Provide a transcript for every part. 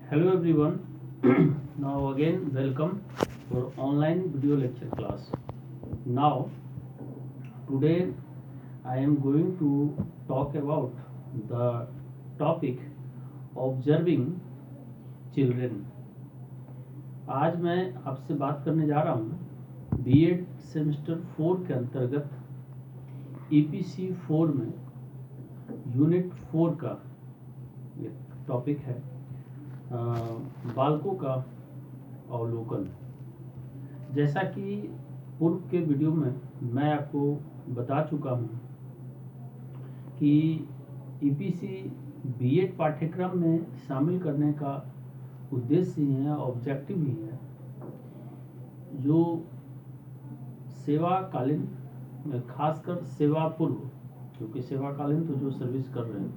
Hello everyone. Now again welcome for online video lecture class. Now today I am going to talk about the topic observing children. आज मैं आपसे बात करने जा रहा हूँ बीएड सेमेस्टर 4 के अंतर्गत ईपीसी 4 में यूनिट 4 का ये टॉपिक है बालकों का अवलोकन। जैसा कि पूर्व के वीडियो में मैं आपको बता चुका हूँ कि ईपीसी बीएड पाठ्यक्रम में शामिल करने का उद्देश्य ही है, ऑब्जेक्टिव ही है, जो सेवाकालीन खासकर सेवा पूर्व, क्योंकि सेवाकालीन तो जो सर्विस कर रहे हैं,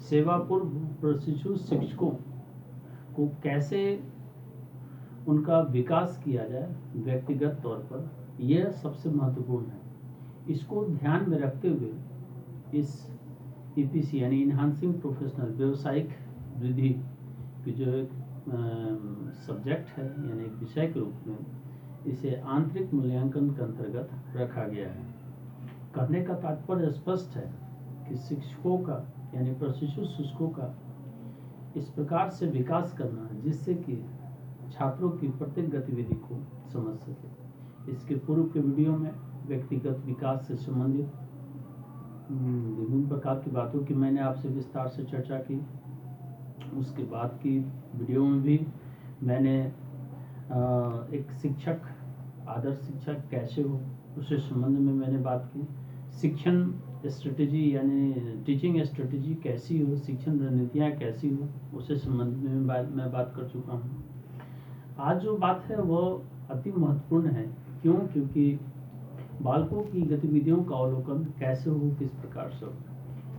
सेवा पूर्व प्रशिक्षु शिक्षकों को कैसे उनका विकास किया जाए व्यक्तिगत तौर पर, यह सबसे महत्वपूर्ण है। इसको ध्यान में रखते हुए इस ईपीसी यानी इन्हांसिंग प्रोफेशनल व्यवसायिक वृद्धि की जो एक सब्जेक्ट है यानी एक विषय के रूप में इसे आंतरिक मूल्यांकन के अंतर्गत रखा गया है। करने का तात्पर्य स्पष्ट है कि शिक्षकों का यानी प्रशिक्षु शिक्षकों का इस प्रकार से विकास करना जिससे कि छात्रों की प्रत्येक गतिविधि को समझ सके। इसके पूर्व के वीडियो में व्यक्तिगत विकास से संबंधित विभिन्न प्रकार की बातों की मैंने आपसे विस्तार से चर्चा की। उसके बाद की वीडियो में भी मैंने एक शिक्षक, आदर्श शिक्षक कैसे हो, उससे संबंध में मैंने बात की। शिक्षण स्ट्रेटेजी यानी टीचिंग स्ट्रेटेजी कैसी हो, शिक्षण रणनीतियाँ कैसी हो, उससे संबंध में मैं बात कर चुका हूँ। आज जो बात है वह अति महत्वपूर्ण है। क्यों? क्योंकि बालकों की गतिविधियों का अवलोकन कैसे हो, किस प्रकार से हो।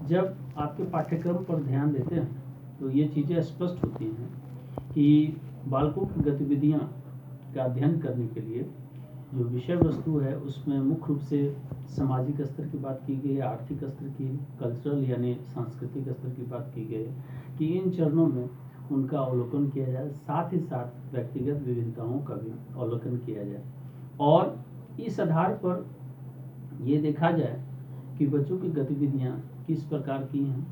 जब आपके पाठ्यक्रम पर ध्यान देते हैं तो ये चीज़ें स्पष्ट होती हैं कि बालकों की गतिविधियाँ का अध्ययन करने के लिए जो विषय वस्तु है उसमें मुख्य रूप से सामाजिक स्तर की बात की गई है, आर्थिक स्तर की, कल्चरल यानी सांस्कृतिक स्तर की बात की गई है कि इन चरणों में उनका अवलोकन किया जाए, साथ ही साथ व्यक्तिगत विभिन्नताओं का भी अवलोकन किया जाए और इस आधार पर ये देखा जाए कि बच्चों की गतिविधियाँ किस प्रकार की हैं,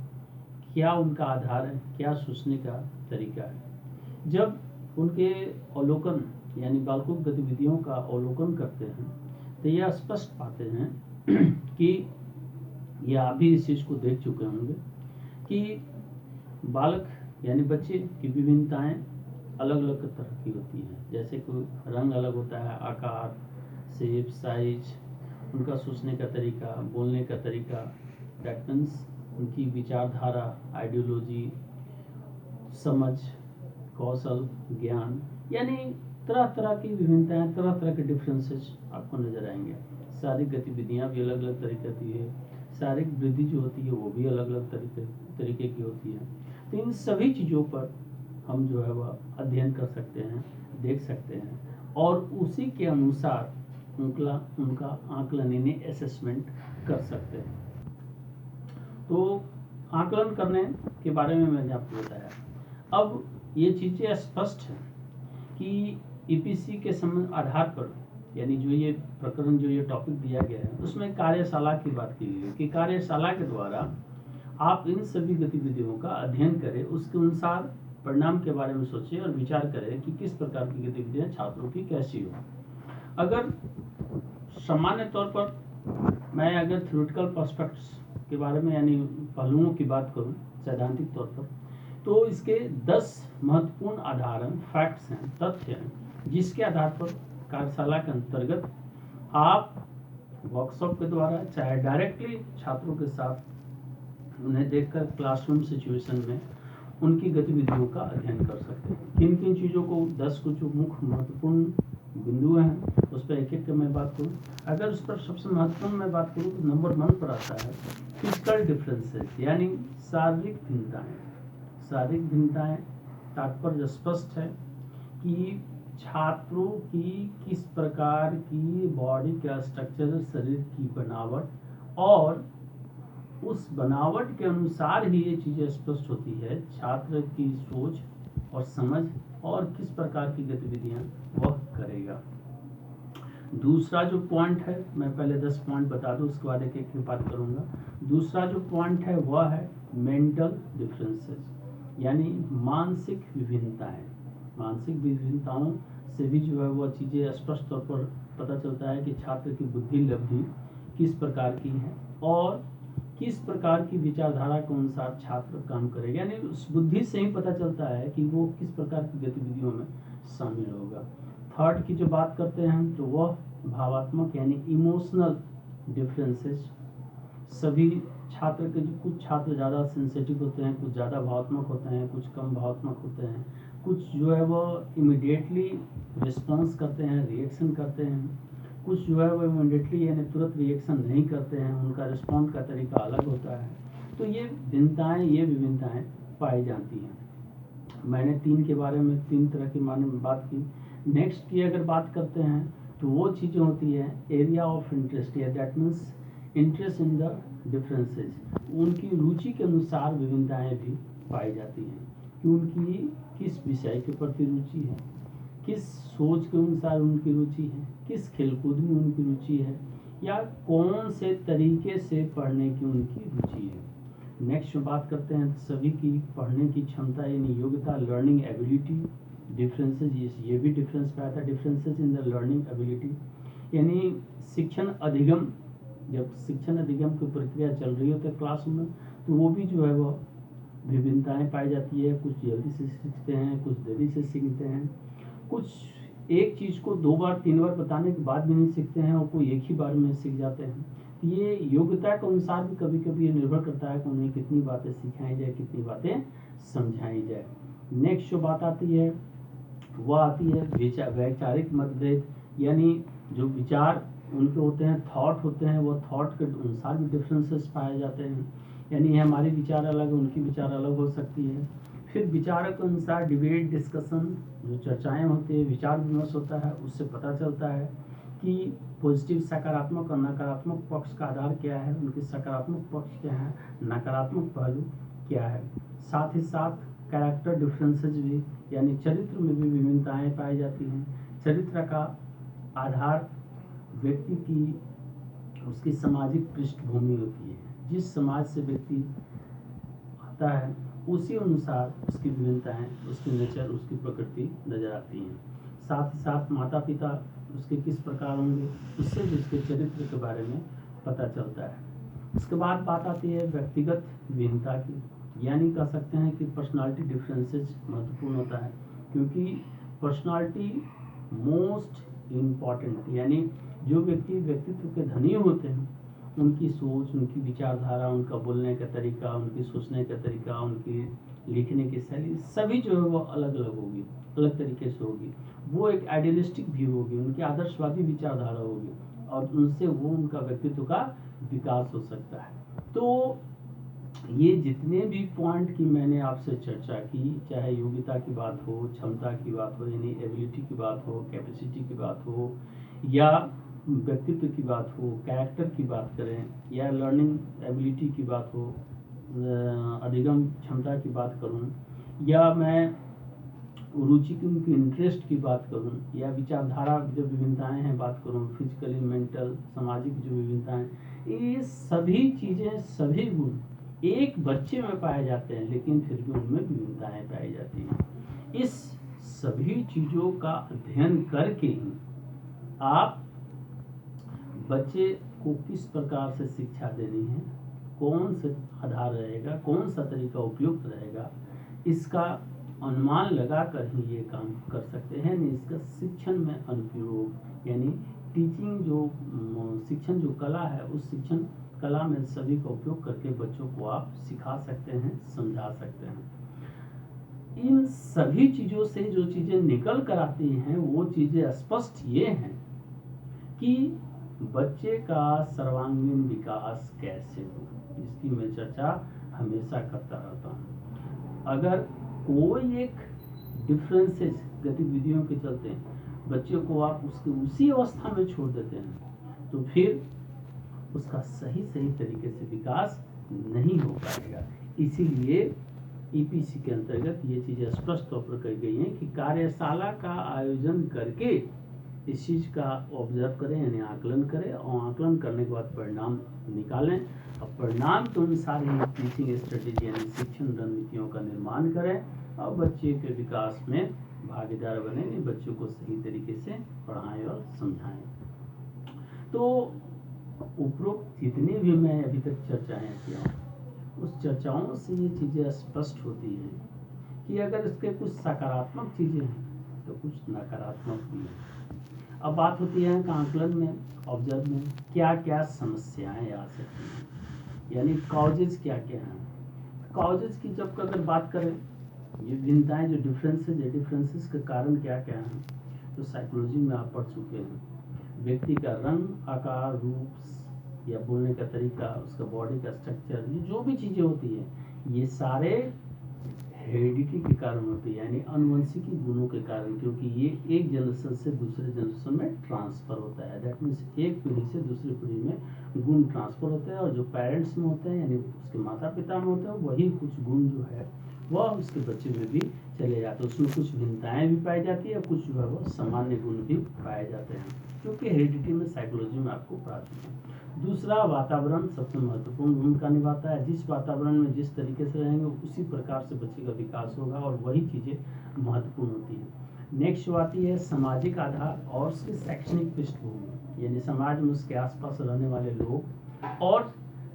क्या उनका आधार है, क्या सोचने का तरीका है। जब उनके अवलोकन यानी बालकों की गतिविधियों का अवलोकन करते हैं तो यह स्पष्ट पाते हैं कि यह आप भी इस चीज़ को देख चुके होंगे कि बालक यानी बच्चे की विभिन्नताएं अलग अलग तरह की होती हैं। जैसे कोई रंग अलग होता है, आकार, शेप, साइज, उनका सोचने का तरीका, बोलने का तरीका, दैट मीन्स उनकी विचारधारा, आइडियोलॉजी, समझ, कौशल, ज्ञान, यानी तरह तरह की विभिन्नताएं, तरह तरह के डिफरेंसेस आपको नजर आएंगे। शारीरिक गतिविधियां भी अलग अलग तरीके की है, शारीरिक वृद्धि जो होती है वो भी अलग अलग तरीके की होती है। तो इन सभी चीज़ों पर हम जो है वह अध्ययन कर सकते हैं, देख सकते हैं और उसी के अनुसार उनका आकलन यानी असेसमेंट कर सकते हैं। तो आकलन करने के बारे में मैंने आपको बताया। अब ये चीज़ें स्पष्ट हैं कि ईपीसी के आधार पर यानी जो ये प्रकरण, जो ये टॉपिक दिया गया है उसमें कार्यशाला की बात की गई है कि कार्यशाला के द्वारा आप इन सभी गतिविधियों का अध्ययन करें, उसके अनुसार परिणाम के बारे में सोचें और विचार करें कि किस प्रकार की गतिविधियां छात्रों की कैसी हो। अगर सामान्य तौर पर मैं अगर थ्योरेटिकल पर्सपेक्ट्स के बारे में यानी पहलुओं की बात करूं सैद्धांतिक तौर पर, तो इसके 10 महत्वपूर्ण आधार हैं, फैक्ट्स हैं, तथ्य हैं, जिसके आधार पर कार्यशाला के अंतर्गत आप वर्कशॉप के द्वारा चाहे डायरेक्टली छात्रों के साथ उन्हें देखकर क्लासरूम सिचुएशन में उनकी गतिविधियों का अध्ययन कर सकते हैं। किन किन चीज़ों को 10 को जो मुख्य महत्वपूर्ण बिंदु हैं उस पर एक एक का मैं बात करूँ। अगर उस पर सबसे महत्वपूर्ण मैं बात करूँ तो नंबर 1 पर आता है फिजिकल डिफरेंसेस यानी शारीरिक भिन्नताएं। शारीरिक भिन्नताएं तात्पर्य स्पष्ट है कि छात्रों की किस प्रकार की बॉडी का स्ट्रक्चर, शरीर की बनावट और उस बनावट के अनुसार ही ये चीज़ें स्पष्ट होती है छात्र की सोच, और समझ और किस प्रकार की गतिविधियां वह करेगा। दूसरा जो पॉइंट है, मैं पहले 10 पॉइंट बता दूं, उसके बाद एक एक बात करूंगा। दूसरा जो पॉइंट है वह है मेंटल डिफरेंसेस, यानी मानसिक विभिन्नताएं। मानसिक विभिन्नताओं से भी जो है वह चीज़ें स्पष्ट तौर पर पता चलता है कि छात्र की बुद्धि लब्धि किस प्रकार की है और किस प्रकार की विचारधारा के अनुसार छात्र काम करेगा, यानी उस बुद्धि से ही पता चलता है कि वो किस प्रकार की गतिविधियों में शामिल होगा। थर्ड की जो बात करते हैं तो वह भावात्मक यानी इमोशनल डिफरेंसेस। सभी छात्र के जो कुछ छात्र ज़्यादा सेंसिटिव होते हैं, कुछ ज़्यादा भावात्मक होते हैं, कुछ कम भावात्मक होते हैं, कुछ जो है वो इमिडिएटली रिस्पॉन्स करते हैं, रिएक्शन करते हैं, कुछ जो है वो इमिडिएटली यानी तुरंत रिएक्शन नहीं करते हैं, उनका रिस्पॉन्ड का तरीका अलग होता है। तो ये विभिन्नताएं पाई जाती हैं। मैंने 3 के बारे में 3 तरह के बारे में बात की। नेक्स्ट की अगर बात करते हैं तो वो चीज़ें होती है एरिया ऑफ इंटरेस्ट, या that means interest in the differences. उनकी रुचि के अनुसार विभिन्नताएं भी पाई जाती हैं कि उनकी किस विषय के प्रति रुचि है, किस सोच के अनुसार उनकी रुचि है, किस खेलकूद में उनकी रुचि है, या कौन से तरीके से पढ़ने की उनकी रुचि है। नेक्स्ट बात करते हैं सभी की पढ़ने की क्षमता यानी योग्यता, लर्निंग एबिलिटी डिफरेंसेस। ये भी डिफरेंस पाया था, differences in the learning ability, यानी शिक्षण अधिगम, जब शिक्षण अधिगम की प्रक्रिया चल रही होती है क्लासरूम में, तो वो भी जो है वो विभिन्नताएं पाई जाती है। कुछ जल्दी से सीखते हैं, कुछ देरी से सीखते हैं, कुछ एक चीज़ को 2 बार 3 बार बताने के बाद भी नहीं सीखते हैं और कोई एक ही बार में सीख जाते हैं। ये योग्यता के अनुसार भी कभी कभी ये निर्भर करता है कि उन्हें कितनी बातें सिखाई जाए, कितनी बातें समझाई जाए। नेक्स्ट जो बात आती है वह आती है वैचारिक मतभेद, यानी जो विचार उनके होते हैं, थॉट होते हैं, वो थॉट के अनुसार भी डिफरेंसेस पाए जाते हैं, यानी हमारे विचार अलग, उनकी विचार अलग हो सकती है। फिर विचारों के अनुसार डिबेट, डिस्कशन, जो चर्चाएं होती है, विचार विमर्श होता है, उससे पता चलता है कि पॉजिटिव सकारात्मक और नकारात्मक पक्ष का आधार क्या है, उनके सकारात्मक पक्ष क्या है, नकारात्मक पहलू क्या है। साथ ही साथ कैरेक्टर डिफरेंसेस भी, यानी चरित्र में भी विभिन्नताएं पाई जाती हैं। चरित्र का आधार व्यक्ति की उसकी सामाजिक पृष्ठभूमि होती है, जिस समाज से व्यक्ति आता है उसी अनुसार उसकी विभिन्नताएं, उसकी नेचर, उसकी प्रकृति नजर आती हैं। साथ ही साथ माता पिता उसके किस प्रकार होंगे, उससे भी उसके चरित्र के बारे में पता चलता है। उसके बाद बात आती है व्यक्तिगत विभिन्नता की, यानी कह सकते हैं कि पर्सनालिटी डिफरेंसेस महत्वपूर्ण होता है, क्योंकि पर्सनालिटी मोस्ट इम्पॉर्टेंट, यानी जो व्यक्ति व्यक्तित्व के धनी होते हैं उनकी सोच, उनकी विचारधारा, उनका बोलने का तरीका, उनकी सोचने का तरीका, उनकी लिखने की शैली, सभी जो है वो अलग अलग होगी, अलग तरीके से होगी। वो एक आइडियलिस्टिक व्यू होगी, उनकी आदर्शवादी विचारधारा होगी और उनसे वो उनका व्यक्तित्व का विकास हो सकता है। तो ये जितने भी पॉइंट की मैंने आपसे चर्चा की, चाहे योग्यता की बात हो, क्षमता की बात हो, यानी एबिलिटी की बात हो, कैपेसिटी की बात हो, या व्यक्तित्व की बात हो, कैरेक्टर की बात करें, या लर्निंग एबिलिटी की बात हो, अधिगम क्षमता की बात करूं, या मैं रुचि की उनकी इंटरेस्ट की बात करूं, या विचारधारा जो विभिन्नताएं हैं बात करूं, फिजिकली, मेंटल, सामाजिक जो विभिन्नताएं, ये सभी चीज़ें, सभी गुण एक बच्चे में पाए जाते हैं, लेकिन फिर भी उनमें विभिन्नताएं पाई जाती हैं। इस सभी चीज़ों का अध्ययन करके ही आप बच्चे को किस प्रकार से शिक्षा देनी है, कौन सा आधार रहेगा, कौन सा तरीका उपयुक्त रहेगा, इसका अनुमान लगा कर ही ये काम कर सकते हैं। इसका शिक्षण में अनुप्रयोग, यानी टीचिंग जो शिक्षण जो कला है, उस शिक्षण कला में सभी का उपयोग करके बच्चों को आप सिखा सकते हैं, समझा सकते हैं। इन सभी चीज़ों से जो चीज़ें निकल कर आती हैं वो चीज़ें स्पष्ट ये हैं कि बच्चे का सर्वांगीण विकास कैसे हो, इसकी मैं चर्चा हमेशा करता रहता हूँ। अगर कोई एक डिफरेंसेस गतिविधियों के चलते बच्चे को आप उसके उसी अवस्था में छोड़ देते हैं तो फिर उसका सही तरीके से विकास नहीं हो पाएगा। इसीलिए ईपीसी के अंतर्गत ये चीज़ें स्पष्ट तौर पर कही गई हैं कि कार्यशाला का आयोजन करके इस चीज़ का ऑब्जर्व करें, यानी आकलन करें, और आकलन करने के बाद परिणाम निकालें और परिणाम के अनुसार ही टीचिंग स्ट्रेटेजी यानी शिक्षण रणनीतियों का निर्माण करें और बच्चे के विकास में भागीदार बने, बच्चों को सही तरीके से पढ़ाएं और समझाएं। तो उपरोक्त जितनी भी मैं अभी तक चर्चाएं किया हूँ, उस चर्चाओं से ये चीज़ें स्पष्ट होती हैं कि अगर इसके कुछ सकारात्मक चीज़ें हैं तो कुछ नकारात्मक भी हैं। अब बात होती है कि आकलन में, ऑब्जर्व में क्या क्या समस्याएं आ सकती हैं, यानी कॉजेज क्या क्या हैं। कॉजेज की जब अगर बात करें, ये भिन्नताएं जो डिफरेंसेस के कारण क्या क्या हैं, तो साइकोलॉजी में आप पढ़ चुके हैं। व्यक्ति का रंग, आकार, रूप या बोलने का तरीका, उसका बॉडी का स्ट्रक्चर, ये जो भी चीज़ें होती हैं, ये सारे हेरिडिटी के कारण होती है, यानी अनुवंशिकी गुणों के कारण, क्योंकि ये एक जनरेशन से दूसरे जनरेशन में ट्रांसफ़र होता है। दैट मीन्स एक पीढ़ी से दूसरी पीढ़ी में गुण ट्रांसफ़र होते हैं, और जो पेरेंट्स में होते हैं यानी उसके माता पिता में होते हैं, वही कुछ गुण जो है वह उसके बच्चे में भी चले जाते हैं। उसमें कुछ भिन्नताएँ भी पाई जाती है, कुछ जो है वो सामान्य गुण भी पाए जाते हैं, क्योंकि हेरिडिटी में साइकोलॉजी में आपको पढ़ाते हैं। दूसरा, वातावरण सबसे महत्वपूर्ण भूमिका निभाता है। जिस वातावरण में जिस तरीके से रहेंगे उसी प्रकार से बच्चे का विकास होगा, और वही चीज़ें महत्वपूर्ण होती हैं। नेक्स्ट आती है सामाजिक आधार और उसकी शैक्षणिक पृष्ठभूमि, यानी समाज में उसके आसपास रहने वाले लोग और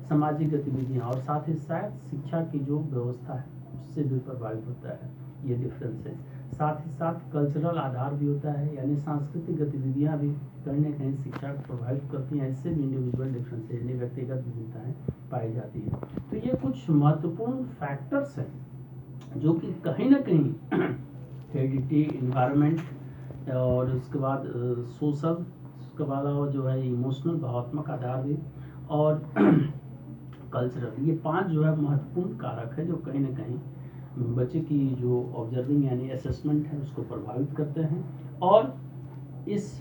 सामाजिक गतिविधियाँ, और साथ ही साथ शिक्षा की जो व्यवस्था है उससे भी प्रभावित होता है, ये डिफरेंस है। साथ ही साथ कल्चरल आधार भी होता है, यानी सांस्कृतिक गतिविधियाँ भी कहीं ना कहीं शिक्षा को प्रभावित करती हैं। इससे भी इंडिविजुअल डिफरेंस यानी व्यक्तिगत विभिन्नताएं पाई जाती है। तो ये कुछ महत्वपूर्ण फैक्टर्स हैं जो कि कहीं ना कहीं हेरिडिटी, इन्वायरमेंट और उसके बाद सोशल, उसके बाद जो है इमोशनल, भावात्मक आधार भी, और कल्चरल, ये 5 जो है महत्वपूर्ण कारक है जो कहीं ना कहीं बच्चे की जो ऑब्जर्विंग यानी असेसमेंट है उसको प्रभावित करते हैं। और इस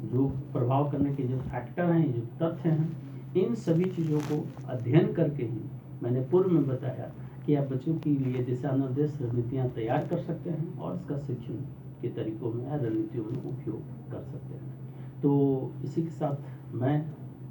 जो प्रभाव करने के जो फैक्टर हैं, जो तथ्य हैं, इन सभी चीज़ों को अध्ययन करके ही मैंने पूर्व में बताया कि आप बच्चों के लिए दिशा निर्देश, रणनीतियाँ तैयार कर सकते हैं और इसका शिक्षण के तरीकों में या रणनीतियों में उपयोग कर सकते हैं। तो इसी के साथ मैं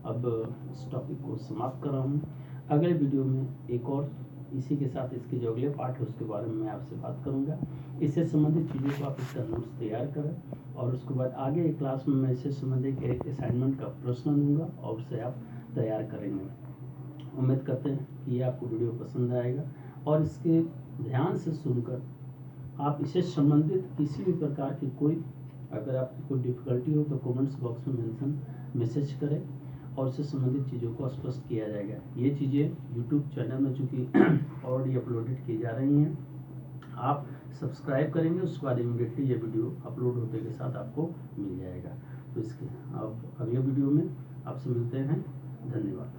अब इस टॉपिक को समाप्त कर रहा हूँ। अगले वीडियो में एक और इसी के साथ इसके जो अगले पार्ट है उसके बारे में मैं आपसे बात करूंगा। इससे संबंधित चीज़ों को आप इसका नोट्स तैयार करें, और उसके बाद आगे एक क्लास में मैं इससे संबंधित एक असाइनमेंट का प्रश्न दूंगा और उसे आप तैयार करेंगे। उम्मीद करते हैं कि ये आपको वीडियो पसंद आएगा, और इसके ध्यान से सुनकर आप इससे संबंधित किसी भी प्रकार की कोई, अगर आपकी कोई डिफ़िकल्टी हो तो कमेंट्स बॉक्स में मैसेज करें, और उससे संबंधित चीज़ों को स्पष्ट किया जाएगा। ये चीज़ें यूट्यूब चैनल में चूँकि ऑलरेडी अपलोडेड की जा रही हैं, आप सब्सक्राइब करेंगे उसके बाद इमीडिएटली ये वीडियो अपलोड होते के साथ आपको मिल जाएगा। तो इसके अब अगले वीडियो में आपसे मिलते हैं। धन्यवाद।